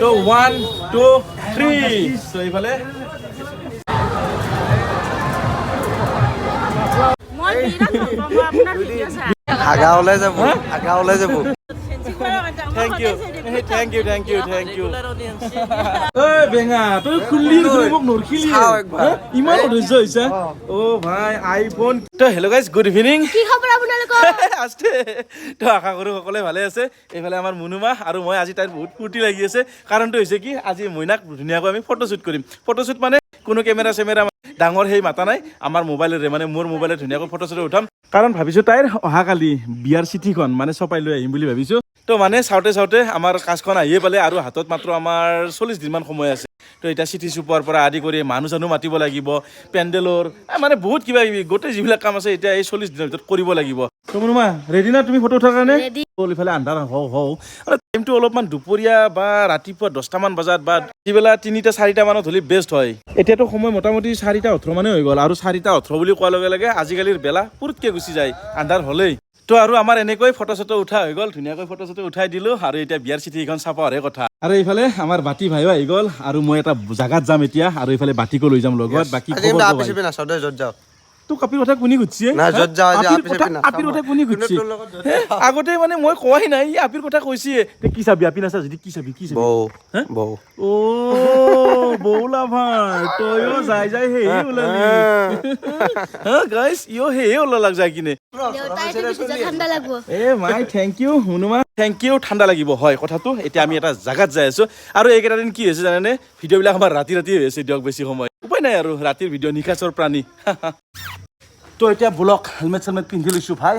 তো 1 2 3 তো এইফালে আগা ওলাই যাব আগা ওলাই যাব Thank you. Ê, বেঙা তই খুললি মোক নৰখিলি ইমান অধৈৰ্য হৈছে অ ভাই আইফোন তো হেল্ল' গাইজ গুড ইভিনিং কি খবৰ আপোনালোকৰ আছে তো আশা কৰোঁ সকলোৱে ভালে আছে এইফালে আমাৰ মুনুমা আৰু মই আজি তাইৰ বহুত ফূৰ্তি লাগি আছে কাৰণটো হৈছে কি আজি মইনাক ধুনীয়াকৈ আমি ফটোশ্বুট কৰিম ফটোশ্বুট মানে কোনো কেমেৰা চেমেৰা ডাঙৰ সেই মাতা নাই আমাৰ মোবাইলেৰে মানে মোৰ মোবাইলে ধুনীয়াকৈ ফটোশ্বুট উঠাম কাৰণ ভাবিছোঁ তাইৰ অহাকালি বিয়াৰ চিঠিখন মানে চপাই লৈ আহিম বুলি ভাবিছোঁ তো মানে চাওঁতে চাওঁতে আমাৰ কাজখন আহিয়ে পালে আৰু হাতত মাত্ৰ আমাৰ 40 দিনমান সময় আছে তো এতিয়া চিঠি চুপোৱাৰ পৰা আদি কৰি মানুহ চানুহ মাতিব লাগিব পেণ্ডেলৰ মানে বহুত কিবা কিবি গোটেই যিবিলাক কাম আছে এতিয়া এই 40 দিনৰ ভিতৰত কৰিব লাগিব তো মুনুমা ৰেডি না তুমি ফটো উঠাৰ কাৰণে ইফালে আন্ধাৰ হওঁ আৰু টাইমটো অলপমান দুপৰীয়া বা ৰাতিপুৱা 10টা মান বজাত বা ৰাতিবেলা 3টা 4টা মানত হ'লে বেষ্ট হয় এতিয়াতো সময় মোটামুটি 4টা 18 মানে হৈ গ'ল আৰু 4টা 18 বুলি কোৱাৰ লগে লগে আজিকালিৰ বেলা পুৰুতকৈ গুচি যায় আন্ধাৰ হ'লেই তো আৰু আমাৰ এনেকৈ ফটো চটো উঠা হৈ গ'ল ধুনীয়াকৈ ফটো চটো উঠাই দিলোঁ আৰু এতিয়া বিয়াৰ চিঠিখন চাপাৰহে কথা আৰু এইফালে আমাৰ বাতি ভাইও আহি গ'ল আৰু মই এটা জাগাত যাম এতিয়া আৰু এইফালে বাতিকো লৈ যাম লগত বাকী তোৰ কাপিৰ কথা কোনি গুচিয়ে আপিৰ কথা কোনি গুচিয়ে আগতে মানে মই কোৱাই নাই আপিৰ কথা কৈছিয়ে কি চাবি আপি নাচা যদি কি চাবি বৌ অ বৌলা ভাই তয়ো যাই যাই হে ওলালি হা গাইস ইও হে ওলা লাগ যায় কিনে ঠাণ্ডা লাগিব এ মাই থেংক ইউ মুনুমা থেংক ইউ ঠাণ্ডা লাগিব হয় কথাটো এতিয়া আমি এটা জাগাত যাই আছো আৰু এইকেইটা দিন কি হৈছে জানেনে ভিডিঅ'বিলাক আমাৰ ৰাতি হৈ আছে দিয়ক বেছি সময় উপায় নাই আৰু ৰাতিৰ ভিডিঅ' নিশাচৰ প্ৰাণী তো এতিয়া ব্লক হেলমেট চেলমেট পিন্ধি লৈছোঁ ভাই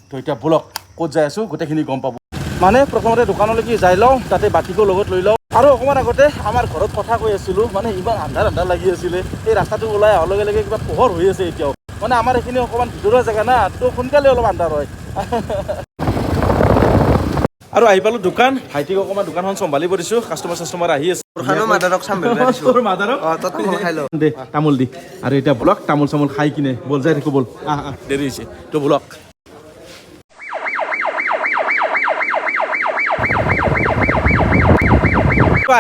তো এতিয়া ব্লক ক'ত যাই আছোঁ গোটেইখিনি গম পাব মানে প্ৰথমতে দোকানলৈকে যাই লওঁ তাতে বাতিকো লগত লৈ লওঁ আৰু অকণমান আগতে আমাৰ ঘৰত কথা কৈ আছিলোঁ মানে ইমান আন্ধাৰ লাগি আছিলে এই ৰাস্তাটো ওলাই অহাৰ লগে লগে কিবা পোহৰ হৈ আছে এতিয়াও মানে আমাৰ এইখিনি অকণমান ভিতৰুৱা জেগা না তো সোনকালে অলপ আন্ধাৰ হয় আৰু আহি পালোঁ দোকান ভাইটিক অকণমান দোকানখন চম্ভালিব দিছোঁ কাষ্টমাৰ আহি আছে দে তামোল দি আৰু এতিয়া ব্লক তামোল চামোল খাই কিনে বল যাই থাকো বল দেৰি হৈছে তো ব্লক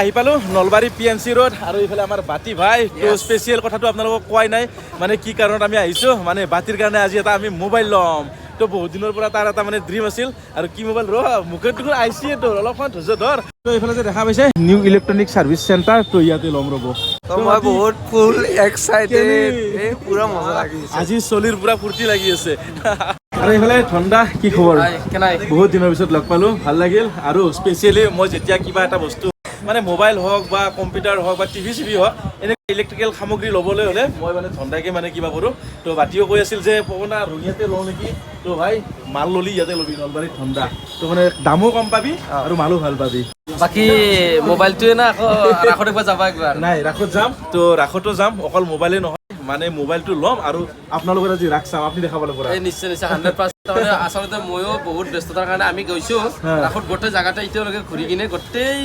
আহি পালোঁ নলবাৰী PNC ৰোড আৰু এইফালে আমাৰ বাতি ভাই তো স্পেচিয়েল কথাটো আপোনালোকক কোৱাই নাই মানে কি কাৰণত আমি আহিছোঁ মানে বাতিৰ কাৰণে আজি এটা আমি মোবাইল ল'ম তো বহুত দিনৰ পৰা তাৰ এটা মানে ড্ৰিম আছিল আৰু কি মোবাইল মুখত দেখোন আহিছে তোৰ অলপমান ধৈৰ্য ধৰ তো এইফালে যে দেখা পাইছে নিউ ইলেক্ট্ৰনিক ছাৰ্ভিচ চেণ্টাৰ তো ইয়াতে ল'ম ৰ'ব মই বহুত ফুল এক্সাইটেড পুৰা মজা লাগিছে আজি চলিৰ পুৰা ফূৰ্তি লাগি আছে আৰু এইফালে ঠণ্ডা কি খবৰ বহুত দিনৰ পিছত লগ পালোঁ ভাল লাগিল আৰু স্পেচিয়েলি মই যেতিয়া কিবা এটা বস্তু মানে মোবাইল হওক বা কম্পিউটাৰ হওক বা টিভি চিভি হওক এনেকৈ ইলেক্ট্ৰিকেল সামগ্ৰী ল'বলৈ হ'লে মই মানে ঠণ্ডাকৈ মানে কিবা কৰোঁ তো বাতিও কৈ আছিল যে পৱনা ৰঙিয়াতে লওঁ নেকি তো ভাই মাল ল'লি ইয়াতে ল'বি নলবাৰীত ঠণ্ডা তো মানে দামো কম পাবি আৰু মালো ভাল পাবি বাকী মোবাইলটোৱে না আকৌ ৰাসত একবাৰ যাবা একবাৰ নাই ৰাসত যাম তো ৰাসতো যাম অকল মোবাইলে নহয় মানে মোবাইলটো ল'ম আৰু আপোনালোকৰ আজি ৰাস চাম আপুনি দেখাব লাগিব এই নিশ্চয় 100% মানে আচলতে ময়ো বহুত ব্যস্ততাৰ কাৰণে আমি গৈছোঁ ৰাসত গোটেই জাগাটা এতিয়ালৈকে ঘূৰি কিনে গোটেই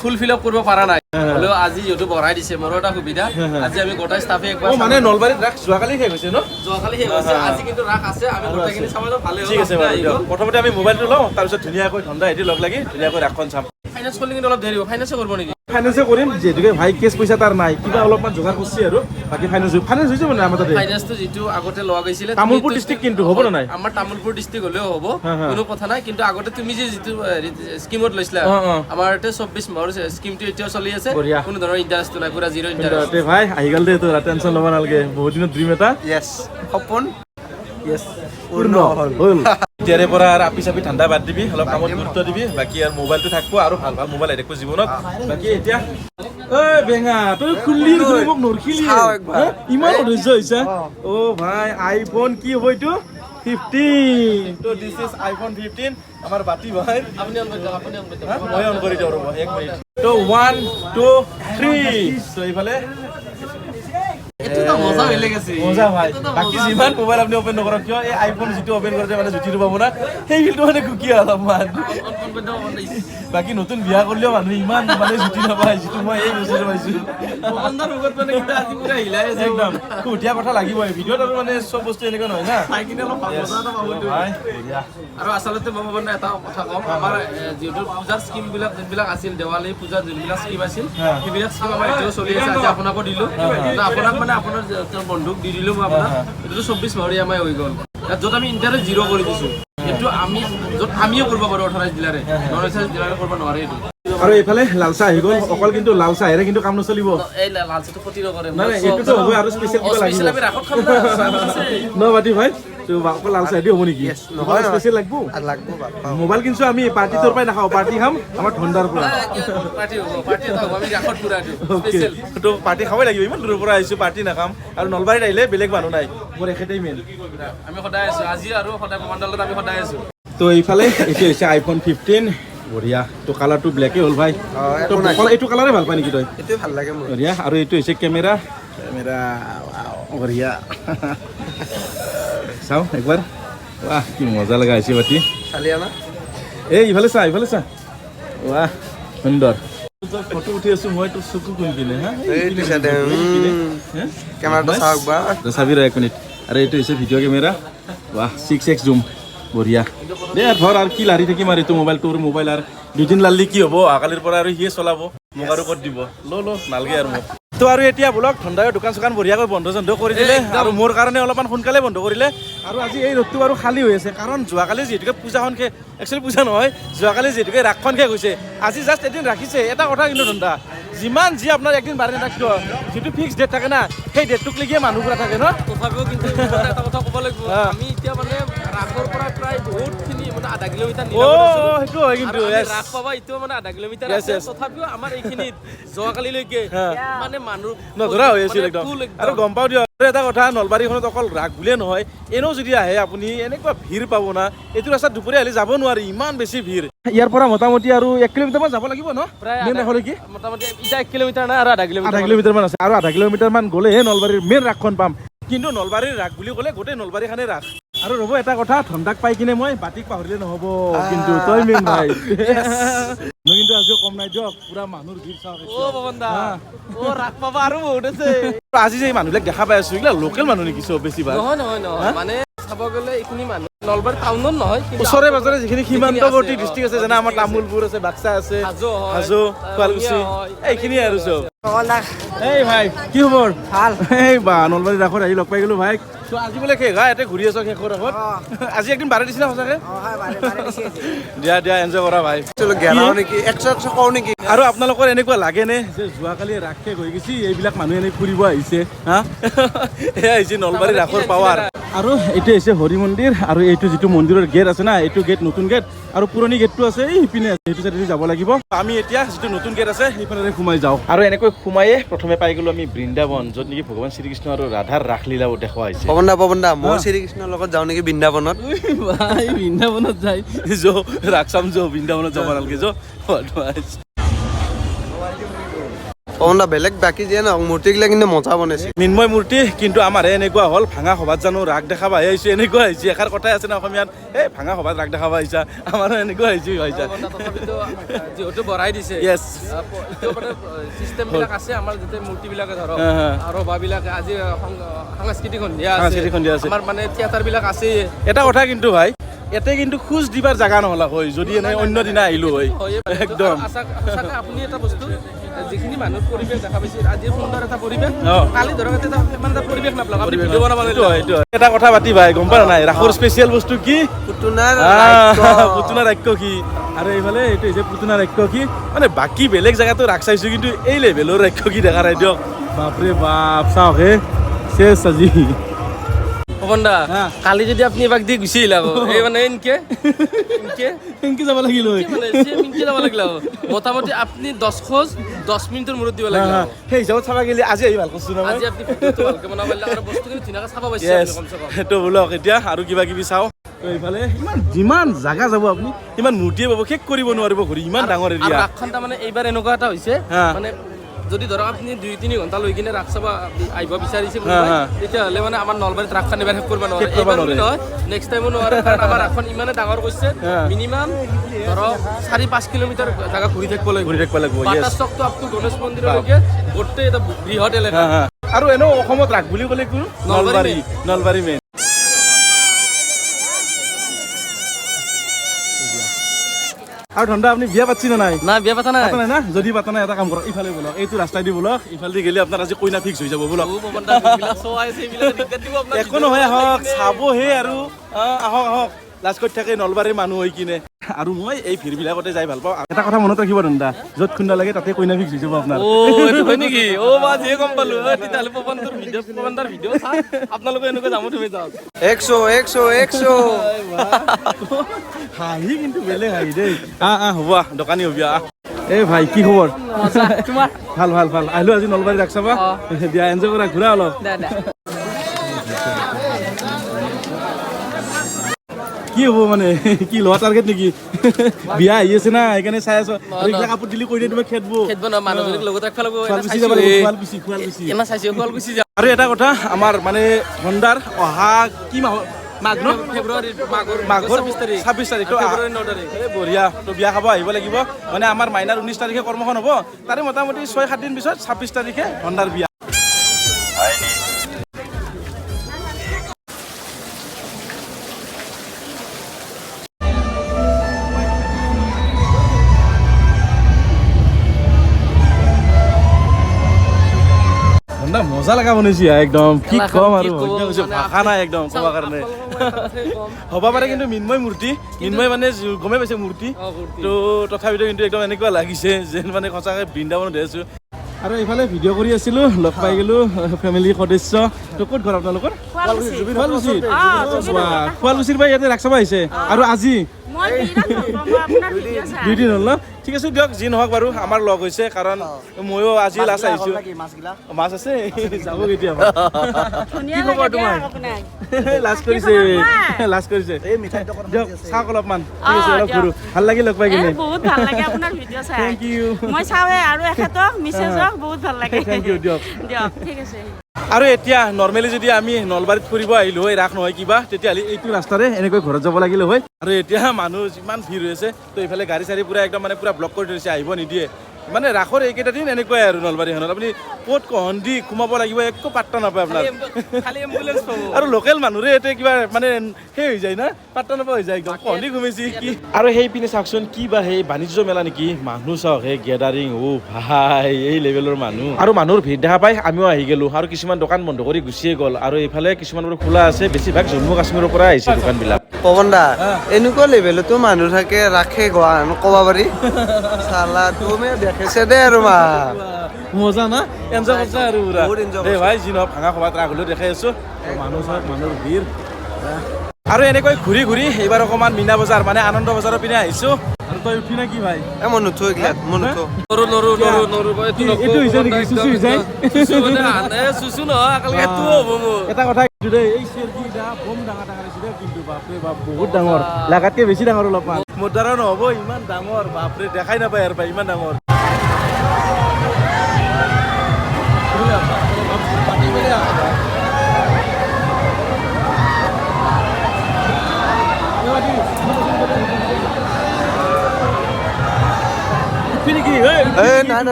ফুল ফিল আপ কৰিব পৰা নাই হ'লেও আজি যিহেতু বঢ়াই দিছে মোৰো এটা সুবিধা আজি আমি গোটেই ষ্টাফে একবাৰ মানে নলবাৰীত ৰাস যোৱাকালি শেষ হৈছে ন যোৱাকালি শেষ হৈছে আজি কিন্তু ৰাস আছে আমি গোটেইখিনি চাব ভালে ঠিক আছে প্ৰথমতে আমি মোবাইলটো লওঁ তাৰপিছত ধুনীয়াকৈ ঠণ্ডা এটি লগ লাগি ধুনীয়াকৈ ৰাসখন চাম ফাইনেন্স কৰিলে কিন্তু অলপ দেৰি হ'ব ফাইনেন্সে কৰিব নেকি ফাইনেন্সে কৰিম যিহেতুকে ভাই কেছ পইচা তাৰ নাই কিবা অলপমান যোগাৰ কৰিছে আৰু বাকী ফাইনেন্স হৈ যাব নাই আমাৰ তাতে ফাইনেন্সটো যিটো আগতে লোৱা গৈছিলে তামোলপুৰ ডিষ্ট্ৰিক্ট কিন্তু হ'ব না নাই আমাৰ তামোলপুৰ ডিষ্ট্ৰিক্ট হ'লেও হ'ব কোনো কথা নাই কিন্তু আগতে তুমি যে যিটো স্কিমত লৈছিলা আমাৰ 24 মাহৰ স্কিমটো এতিয়াও চলি আছে কোনো ধৰণৰ ইণ্টাৰেষ্টটো নাই পুৰা জিৰ' ইণ্টাৰেষ্ট ভাই আহি গ'ল দে তোৰ টেনশ্যন ল'ব নালাগে বহুত দিনৰ ড্ৰিম এটা ইয়েছ সপোন ইয়েছ পূৰ্ণ হ'ল এতিয়াৰে পৰা আৰু আপি চাপি ঠাণ্ডা বাদ দিবি অলপ কামত গুৰুত্ব দিবি বাকী আৰু মোবাইলটো থাকিব আৰু ভাল ভাল মোবাইল আহি থাকিব জীৱনত বাকী এতিয়া ঐ বেঙা তই খুললি মোক নৰখিলি ইমান অধৈৰ্য হৈছে অ ভাই আইফোন কি হ'ব এইটো 15 তো দিস ইজ আইফোন 15 আমাৰ বাতি ভাই আপুনি অন কৰি দিয়ক মই অন কৰি দিওঁ ৰ'ব এক মিনিট তো 1 2 3 তো এইফালে এইটোতো মজা বেলেগ আছে মজা ভাই বাকি যিমান মোবাইল আপুনি ওপেন নকৰক কিয় এই আইফোন যিটো ওপেন কৰোঁতে মানে জুতিটো পাব না সেই ফিলটো মানে কুকি অলপমান বাকি নতুন বিয়া কৰিলেও মানুহ ইমান মানে জুতি নাপায় যিটো মই এই বস্তুটো পাইছোঁ পৱনদাৰ লগত মানে কিবা আজি পুৰা হিলাই আছে একদম উঠিয়া কথা লাগিবই ভিডিঅ'ত আৰু মানে চব বস্তু এনেকুৱা নহয় না চাই কিনে অলপ মজা এটা পাব এইটো। ভাই বঢ়িয়া আৰু আচলতে মই ভাবো এটা কথা ক'ম আমাৰ যিহেতু পূজাৰ স্কিমবিলাক যোনবিলাক আছিল দেৱালী পূজাৰ যোনবিলাক স্কিম আছিল সেইবিলাক স্কিম আমাৰ এতিয়াও চলি আছে আজি আপোনাকো দিলোঁ আপোনাক মানে আপোনাৰ তেওঁৰ বন্ধুক দি দিলোঁ মই আপোনাক এইটোতো 24 মাহৰ EMI হৈ গ'ল য'ত আমি ইণ্টাৰেষ্ট 0 কৰি দিছোঁ এইটো আমি য'ত আমিও কৰিব পাৰোঁ 18 জিলাৰে 19 জিলাৰে কৰিব নোৱাৰে এইটো আৰু এইফালে লালচা আহি গ'ল অকল কিন্তু লালচাহেৰে কিন্তু কাম নচলিব এই লালচাটো ক্ষতি নকৰে নাই এইটোতো হ'ব আৰু স্পেচিয়েল কিবা লাগিব স্পেচিয়েল আমি ৰাখত খাম না ন বাটি ভাই তো অকল লালচাহ দি হ'ব নেকি নহয় স্পেচিয়েল লাগিব লাগব বাপ্পা মোবাইল কিনছো আমি পাৰ্টি তোৰ পৰাই নাখাওঁ পাৰ্টি খাম আমাৰ ধন্দাৰ পৰা পাৰ্টি হ'ব পাৰ্টি এটা হ'ব আমি ৰাখত পুৰা দিওঁ অ'কে স্পেচিয়েল তো পাৰ্টি খাবই লাগিব ইমান দূৰৰ পৰা আহিছোঁ পাৰ্টি নাখাম আৰু নলবাৰীত আহিলে বেলেগ মানুহ নাই মোৰ এখেতেই মেইন আমি সদায় আছোঁ আজি আৰু সদায় মণ্ডলত আমি সদায় আছোঁ তো এইফালে এইটো হৈছে আইফোন 15 বঢ়িয়া তো কালাৰটো ব্লেকে হ'ল ভাই তো এইটো কালাৰে ভাল পায় নেকি তই এইটো ভাল লাগে মোৰ বঢ়িয়া আৰু এইটো হৈছে কেমেৰা কেমেৰা বঢ়িয়া চাওঁ একবাৰ ৱাহ কি মজা লগা হৈছে বাতি চালিয়া না এই ইফালে চা ৱাহ সুন্দৰ ফটো উঠি আছো মই তোৰ চকু কোন পিনে হা এইটো চাদে কেমেৰাটো চাওক বা চাবি ৰ 1 মিনিট আৰু এইটো হৈছে ভিডিঅ' কেমেৰা ৱাহ 6x জুম বঢ়িয়া দে ধৰ আৰু কি লাৰি থাকিম আৰু এইটো মোবাইল তোৰ মোবাইল আৰু দুদিন লালি কি হ'ব কালিৰ পৰা আৰু সিয়ে চলাব মোক আৰু ক'ত দিব ল নালগে আৰু মোক তো আৰু এতিয়া বোলক ঠণ্ডাই দোকান চোকান বঢ়িয়াকৈ বন্ধ চন্ধ কৰি দিলে আৰু মোৰ কাৰণে অলপমান সোনকালে বন্ধ কৰিলে আৰু আজি এই ৰ'দটো আৰু খালী হৈ আছে কাৰণ যোৱাকালি যিহেতুকে পূজাখন একচুৱেলি পূজা নহয় যোৱাকালি যিহেতুকে ৰাসখন শেষ হৈছে আজি জাষ্ট এদিন ৰাখিছে এটা কথা কিন্তু ঠণ্ডা যিমান যি আপোনাৰ একদিন বাৰে নাথাক কিয় যিটো ফিক্স ডেট থাকে না সেই ডেটটোক লেগিয়ে মানুহবোৰে থাকে ন তথাপিও কিন্তু এটা কথা ক'ব লাগিব আমি এতিয়া মানে ৰাসৰ পৰা প্ৰায় বহুতখিনি মানে আধা কিলোমিটাৰ সেইটো হয় কিন্তু ৰাস পাবা এতিয়াও মানে আধা কিলোমিটাৰ আছে তথাপিও আমাৰ এইখিনিত যোৱাকালিলৈকে মানে মানুহ নধৰা হৈ আছিল একদম আৰু গম পাওঁ দিয়ক এটা কথা নলবাৰীখনত অকল ৰাস বুলিয়ে নহয় এনেও যদি আহে আপুনি এনেকুৱা ভিৰ পাব না এইটো ৰাস্তাত দুপৰীয়া আহিলে যাব নোৱাৰি ইমান বেছি ভিৰ ইয়াৰ পৰা মোটামুটি আৰু 1 কিলোমিটাৰ মান যাব লাগিব ন মেইন ৰাসলৈকে মোটামুটি এতিয়া 1 কিলোমিটাৰ না আৰু আধা কিলোমিটাৰ মান আছে আৰু আধা কিলোমিটাৰ মান গ'লেহে নলবাৰীৰ মেইন ৰাসখন পাম কিন্তু নলবাৰীৰ ৰাস বুলি ক'লে গোটেই নলবাৰীখনে ৰাস আৰু ৰ'ব এটা কথা ঠণ্ডাক পাই কিনে মই বাতিক পাহৰিলে নহ'ব কিন্তু তই মেইন ভাই মই কিন্তু আজিও কম নাই দিয়ক পুৰা মানুহৰ ভিৰ চাওক ৰাস পাবা আৰু বহুত আছে আজি যে মানুহবিলাক দেখা পাই আছো এইবিলাক লোকেল মানুহ নেকি চব বেছিভাগ নহয় মানে চাব গ'লে এইখিনি মানুহ নলবাৰী টাউনত নহয় ওচৰে পাজৰে যিখিনি সীমান্তৱৰ্তী ডিষ্ট্ৰিক্ট আছে যেনে আমাৰ তামোলপুৰ আছে বাক্সা আছে হাজো শুৱালকুছি এইখিনিয়ে আৰু চব এই ভাই কি খবৰ ভাল এই বা নলবাৰী ৰাসত আহি লগ পাই গ'লো ভাই আজি বোলে শেষ ইয়াতে ঘূৰি আছ শেষৰ আগত আজি একদিন বাৰে দিছিলা সঁচাকে দিয়া এনজয় কৰা ভাই নেকি 100 কওঁ নেকি আৰু আপোনালোকৰ এনেকুৱা লাগে নে যে যোৱাকালি ৰাস শেষ হৈ গৈছে এইবিলাক মানুহ এনে ফুৰিব আহিছে হা এয়া হৈছে নলবাৰী ৰাসৰ পাৱাৰ আৰু এইটো হৈছে হৰি মন্দিৰ আৰু এইটো যিটো মন্দিৰৰ গেট আছে না এইটো গেট নতুন গেট আৰু পুৰণি গেটটো আছে এই সিপিনে আছে সেইটো চাইডে যাব লাগিব আমি এতিয়া যিটো নতুন গেট আছে সেইফালে সোমাই যাওঁ আৰু এনেকৈ সোমায়ে প্ৰথমে পাই গ'লো আমি বৃন্দাবন য'ত নেকি ভগৱান শ্ৰীকৃষ্ণ আৰু ৰাধাৰ ৰাসলীলা দেখুওৱা হৈছে পৱন দা মই শ্ৰীকৃষ্ণৰ লগত যাওঁ নেকি বৃন্দাবনত ভাই বৃন্দাবনত যাই ৰাস চাম বৃন্দাবনত যাব নালাগে পৱন দা বেলেগ বাকী যিয়ে নহওক মূৰ্তিগিলা কিন্তু মজা বনাইছে মৃন্ময় মূৰ্তি কিন্তু আমাৰ এনেকুৱা হ'ল ভাঙা সভাত জানো ৰাস দেখাব আহিছোঁ এনেকুৱা আহিছে এষাৰ কথাই আছে না অসমীয়াত এই ভাঙা সভাত ৰাস দেখাব আহিছা আমাৰো এনেকুৱা আহিছে ভাইছা যিহেতু বঢ়াই দিছে য়েছ চিষ্টেমবিলাক আছে আমাৰ যাতে মূৰ্তিবিলাকে ধৰক আৰু সভাবিলাকে আজি সাংস্কৃতিক সন্ধিয়া আছে আমাৰ মানে থিয়েটাৰবিলাক আছে এটা কথা কিন্তু ভাই ইয়াতে কিন্তু খোজ দিবাৰ জাগা নহ'লা হয় যদি এনে অন্য দিনা আহিলো হয় একদম আপুনি এটা বস্তু যিখিনি মানুহ পৰিৱেশ দেখা পাইছে আজি সুন্দৰ এটা পৰিৱেশ কালি ধৰক ইমান এটা পৰিৱেশ নাপালাক আপুনি ভিডিঅ' বনাব এটা কথা পাতি ভাই গম পালা নাই ৰাসৰ স্পেচিয়েল বস্তু কি পুতুনাৰ ৰাক্য কি আৰু এইফালে এইটো হৈছে পুতুনাৰ ৰাক্য কি মানে বাকী বেলেগ জেগাতো ৰাস চাইছো কিন্তু এই লেভেলৰ ৰাক্য কি দেখা নাই দিয়ক বাপৰে বাপ চাওক হে চেছ আজি পৱনদা কালি যদি আপুনি এবাক দি গুচি আহিলে আকৌ এই মানে এনকে যাব লাগিল যাব লাগিল মোটামুটি আপুনি 10 খোজ 10 মিনিটৰ মূৰত দিব লাগিল সেই হিচাপত চাব গেলি আজি আহি ভাল কৰিছো আজি আপুনি ভিডিঅ'টো ভালকে বনাব পাৰিলে আৰু বস্তুখিনি ধুনীয়াকৈ চাব পাইছে আপুনি কমচে কম সেইটো বোলক এতিয়া আৰু কিবা কিবি চাওঁ এইফালে ইমান যিমান জাগা যাব আপুনি ইমান মূৰ্তিয়ে পাব শেষ কৰিব নোৱাৰিব ঘূৰি ইমান ডাঙৰ এৰিয়া ৰাসখন তাৰমানে এইবাৰ এনেকুৱা এটা হৈছে মানে যদি ধৰক আপুনি 2-3 ঘণ্টা লৈ কিনে ৰাস চাব আহিব বিচাৰিছে হা, হা। তেতিয়াহ'লে মানে আমাৰ নলবাৰীত ৰাসখন এবাৰ শেষ কৰিব নোৱাৰে শেষ কৰিব এইবাৰ নোৱাৰে। নহয় নেক্সট টাইমো নোৱাৰে কাৰণ আমাৰ ৰাসখন ইমানে ডাঙৰ কৰিছে হা। মিনিমাম ধৰক 4-5 কিলোমিটাৰ জাগা ঘূৰি থাকিব লাগিব ঘূৰি থাকিব লাগিব, বাটাৰ yes। চকটো আপ টু গণেশ মন্দিৰলৈকে গোটেই এটা বৃহৎ এলেকা হা, হা। আৰু এনেও অসমত ৰাস বুলি ক'লে কোন নলবাৰী নলবাৰী মেইন আৰু ধন্দা আপুনি বিয়া পাতছি নে নাই না বিয়া পাতা নাই পাতা নাই না যদি পাতা নাই এটা কাম কৰক ইফালে বলক এইটো ৰাস্তাই দি বলক ইফালে গেলে আপোনাৰ আজি কইনা ফিক্স হৈ যাব বলক একো নহয় আহক চাবহে আৰু আহক আহক লাজ কৰি থাকে নলবাৰীৰ মানুহ হৈ কিনে আৰু মই এই ভিৰবিলাকতে যাই ভাল পাওঁ এটা কথা মনত ৰাখিব ধন্দা য'ত খুন্দা লাগে তাতে কইনা ফিক্স হৈ যাব আপোনাৰ হয় নেকি মা যিয়ে গম পালো তেতিয়াহ'লে পৱনদাৰ ভিডিঅ' চাই আপোনালোকে এনেকৈ যাম তুমি যাওক 100 হাঁহি কিন্তু বেলেগ হাঁহি দেই হ'ব দোকানী হবি এই ভাই কি খবৰ তোমাৰ ভাল ভাল ভাল আহিলো আজি নলবাৰী ৰাস চাবা দিয়া এনজয় কৰা ঘূৰা অলপ কি হ'ব মানে কি লোৱা টাৰ্গেট নেকি বিয়া আহি আছে না সেইকাৰণে চাই আছো এইবিলাক কাপোৰ দিলি কৈ দিয়ে তুমি খেদব মানুহজনীক লগত ৰাখিব শুৱালকুছি যাব লাগিব শুৱালকুছি শুৱালকুছি যাম আৰু এটা কথা আমাৰ মানে ধন্দাৰ অহা কি মাহৰ মাঘ ন মাঘৰ 26 তাৰিখ বঢ়িয়া তো বিয়া খাব আহিব লাগিব মানে আমাৰ মাইনাৰ 19 তাৰিখে কৰ্মখন হ'ব তাৰে মোটামুটি 6-7 দিন পিছত 26 তাৰিখে ধন্দাৰ বিয়া মজা লগা বনাইছি একদম কি কম আৰু ভাষা নাই একদম ক'ব কাৰণে হ'ব পাৰে কিন্তু মিন্ময় মূৰ্তি মিন্ময় মানে গমেই পাইছে মূৰ্তি তো তথাপিতো কিন্তু একদম এনেকুৱা লাগিছে যেন মানে সঁচাকৈ বৃন্দাবনত আছো আৰু এইফালে ভিডিঅ' কৰি আছিলো লগ পাই গ'লো ফেমিলি সদস্য তো ক'ত ঘৰ আপোনালোকৰ শুৱালকুছিৰ পৰা ইয়াতে ৰাস চাব আহিছে আৰু আজি 2 দিন হ'ল ন ঠিক আছে দিয়ক যি নহওক বাৰু আমাৰ লগ হৈছে কাৰণ ময়ো আজি লাষ্ট আহিছো মাছ আছে যাব কেতিয়াবা কি খবৰ তোমাৰ লাষ্ট কৰিছে দিয়ক চাওক অলপমান ঠিক আছে অলপ ঘূৰো ভাল লাগি লগ পাই কিনে বহুত ভাল লাগে আপোনাৰ ভিডিঅ' চাই থেংক ইউ মই চাওঁৱে আৰু এখেতক মিছেছক বহুত ভাল লাগে থেংক ইউ দিয়ক ঠিক আছে আৰু এতিয়া নৰ্মেলি যদি আমি নলবাৰীত ফুৰিব আহিলো হয় ৰাস নহয় কিবা তেতিয়াহ'লে এইটো ৰাস্তাৰে এনেকৈ ঘৰত যাব লাগিলে হয় আৰু এতিয়া মানুহ যিমান ভিৰ হৈ আছে তো এইফালে গাড়ী চাড়ী পুৰা একদম মানে পুৰা ব্লক কৰি ধৰিছে আহিব নিদিয়ে মানে ৰাসৰ এইকেইটা দিন এনেকুৱাই আৰু নলবাৰীখনত আপুনি ক'ত কহন দি সোমাব লাগিব একো পাত্তা নাপায় আপোনাৰ আৰু লোকেল মানুহৰে এতিয়া কিবা মানে সেই হৈ যায় না পাত্তা নাপা হৈ যায় একদম কহন দি ঘুমিছি কি আৰু সেই পিনে চাওকচোন কি বা সেই বাণিজ্য মেলা নেকি মানুহ চাওক সেই গেডাৰিং ভাই এই লেভেলৰ মানুহ আৰু মানুহৰ ভিৰ দেখা পাই আমিও আহি গ'লো আৰু কিছুমান দোকান বন্ধ কৰি গুচিয়ে গ'ল আৰু এইফালে কিছুমান খোলা আছে বেছিভাগ জম্মু কাশ্মীৰৰ পৰা আহিছে দোকানবিলাক পৱন দা এনেকুৱা লেভেলতো মানুহ থাকে ৰাখে গোৱা ক'ব পাৰি চালা তুমি দেখেছে দে আৰু মা মজা না এনজয় কৰছা আৰু পুৰা বহুত enjoy এই ভাই যি নহওক ভাঙা খোৱাত ৰাস হ'লেও দেখাই আছো মানুহ চাওক মানুহৰ ভিৰ আৰু এনেকৈ ঘূৰি ঘূৰি এইবাৰ অকণমান মীনা বজাৰ মানে আনন্দ বজাৰৰ পিনে আহিছো আৰু তই উঠি না কি ভাই মই নুঠো এইগিলাত মই নুঠো এইটো হৈছে নেকি চুচু হৈ যায় এটা কথা কিন্তু দেই এই চেৰকিটা বম ডাঙৰ ডাঙৰ হৈছে দেই কিন্তু বাপৰে বাপ বহুত ডাঙৰ লাগাতকে বেছি ডাঙৰ অলপমান মোৰ দ্বাৰা নহ'ব ইমান ডাঙৰ বাপৰে দেখাই নাপায় আৰু পাই ইমান ডাঙৰ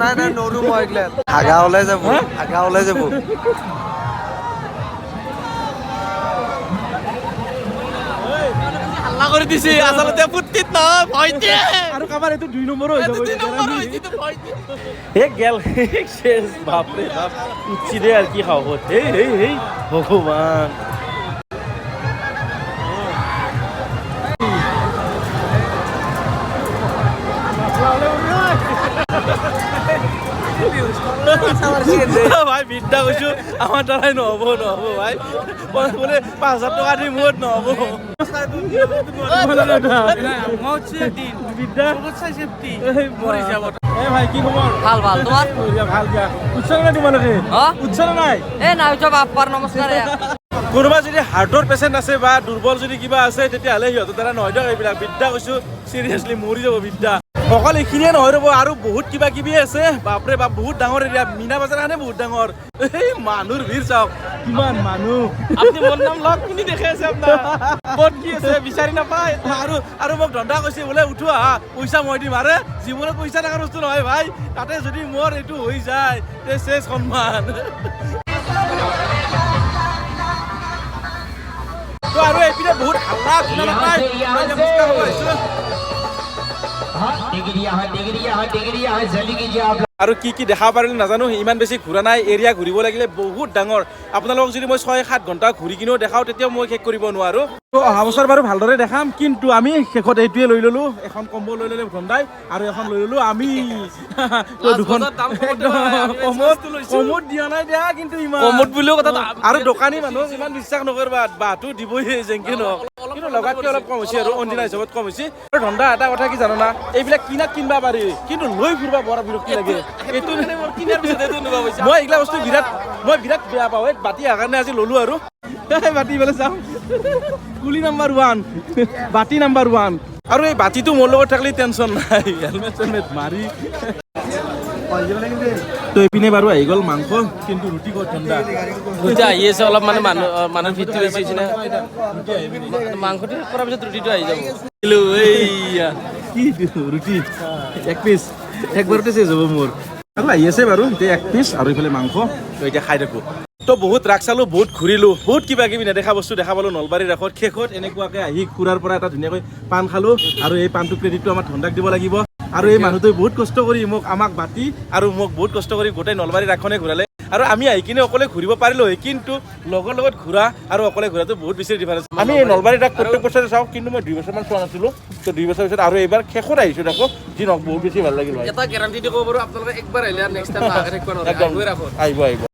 নাই নৰো মই এইগিলাত হাগা ওলাই যাব হাল্লা কৰি দিছে আচলতে ফুৰ্তিত নহয় ভয়তে আৰু কাবাৰ এইটো 2 নম্বৰ হৈ যাব হে গেল শেষ বাপৰে বাপ উঠছি দে আৰু কি খাব হেই ভগৱান ভাই বিদ্যা কৈছো আমাৰ দ্বাৰাই নহ'ব ভাই বোলে 5,000 টকা দি মূৰত নহ'ব ভাই কি খবৰ ভাল ভাল তোমাৰ ভাল দিয়া উৎসৱ নাই তোমালোকে উৎসৱ নাই নাই বাপ্পাৰ নমস্কাৰ কোনোবা যদি হাৰ্টৰ পেচেণ্ট আছে বা দুৰ্বল যদি কিবা আছে তেতিয়াহ'লে সিহঁতৰ দ্বাৰা নহয় দিয়ক এইবিলাক বিদ্যা কৈছো চিৰিয়াছলি মৰি যাব বিদ্যা অকল এইখিনিয়ে নহয় ৰ'ব আৰু বহুত কিবা কিবি আছে বাপৰে বাপ বহুত ডাঙৰ এৰিয়া মীনা বজাৰ কাৰণে বহুত ডাঙৰ এই মানুহৰ ভিৰ চাওক কিমান মানুহ আপুনি মোৰ নাম লগ কোনে দেখে আছে আপোনাৰ ক'ত কি আছে বিচাৰি নাপায় আৰু মোক ধন্দা কৈছে বোলে উঠো আহা পইচা মই দিম আৰে জীৱনত পইচা থকাৰ বস্তু নহয় ভাই তাতে যদি মোৰ এইটো হৈ যায় তে শেষ সন্মান তো আৰু এইপিনে বহুত হাল্লা শুনা নাপায় মই যে খোজকাঢ়িব আহিছোঁ আৰু কি কি দেখা পাৰিলে নাজানো ইমান বেছি ঘূৰা নাই এৰিয়া ঘূৰিব লাগিলে বহুত ডাঙৰ আপোনালোকক যদি মই 6-7 ঘণ্টা ঘূৰি কিনেও দেখাওঁ তেতিয়াও মই শেষ কৰিব নোৱাৰো তো অহা বছৰ বাৰু ভালদৰে দেখাম কিন্তু আমি শেষত এইটোৱে লৈ ল'লো এখন কম্বল লৈ ল'লে ধন্দাই আৰু এখন লৈ ল'লো আমি তো দুখন কমত দিয়া নাই দিয়া কিন্তু ইমান কমত বুলিও কথা আৰু দোকানী মানুহ ইমান বিশ্বাস নকৰিবা বাটো দিবই যেনকে নহওক কিন্তু লগাতকৈ অলপ কম হৈছে আৰু অন্যদিনা হিচাপত কম হৈছে আৰু ধন্দা এটা কথা কি জানো না এইবিলাক কিনাত কিনবা পাৰি কিন্তু লৈ ফুৰিবা বৰ বিৰক্তি লাগে এইটো কিনাৰ পিছত এইটো নোপোৱা পইচা মই এইগিলা বস্তু বিৰাট বেয়া পাওঁ এই বাতি অহাৰ কাৰণে আজি ল'লো আৰু বাতি বোলে চাওঁ কুলি নাম্বাৰ 1 বাতি নাম্বাৰ 1 আৰু এই বাতিটো মোৰ লগত থাকিলে টেনশ্যন নাই হেলমেট চেলমেট মাৰি তো এইপিনে বাৰু আহি গ'ল মাংস কিন্তু ৰুটি ক'ত ঠাণ্ডা এতিয়া আহি আছে অলপ মানে মানুহৰ ভিৰটো বেছি হৈছে না মাংসটো কৰাৰ পিছত ৰুটিটো আহি যাব এইয়া কি ৰুটি এক পিচ একবাৰতে চেজ হ'ব মোৰ আৰু আহি আছে বাৰু এতিয়া এক পিচ আৰু এইফালে মাংস তো এতিয়া খাই থাকোঁ তো বহুত ৰাস চালোঁ বহুত ঘূৰিলোঁ বহুত কিবা কিবি নেদেখা বস্তু দেখা পালোঁ নলবাৰীৰ ৰাসত শেষত এনেকুৱাকৈ আহি খুৰাৰ পৰা এটা ধুনীয়াকৈ পাণ খালোঁ আৰু এই পাণটো ক্ৰেডিটটো আমাৰ ধন্দাক দিব লাগিব আৰু এই মানুহটোৱে বহুত কষ্ট কৰি আমাক বাতি আৰু মোক বহুত কষ্ট কৰি গোটেই নলবাৰী ৰাসখনে ঘূৰালে আৰু আমি আহি কিনে অকলে ঘূৰিব পাৰিলোঁ হয় কিন্তু লগৰ লগত ঘূৰা আৰু অকলে ঘূৰাটো বহুত বেছি ডিফাৰেঞ্চ আমি এই নলবাৰী ৰাস প্ৰত্যেক বছৰে চাওঁ কিন্তু মই 2 বছৰমান চোৱা নাছিলোঁ তো 2 বছৰ পিছত আৰু এইবাৰ শেষত আহিছোঁ ৰাসত যি নহওক বহুত বেছি ভাল লাগিল এটা গেৰাণ্টি দিব পাৰোঁ আপোনালোকে একবাৰ আহিলে নেক্সট টাইম আহি থাকিব নোৱাৰে আহিব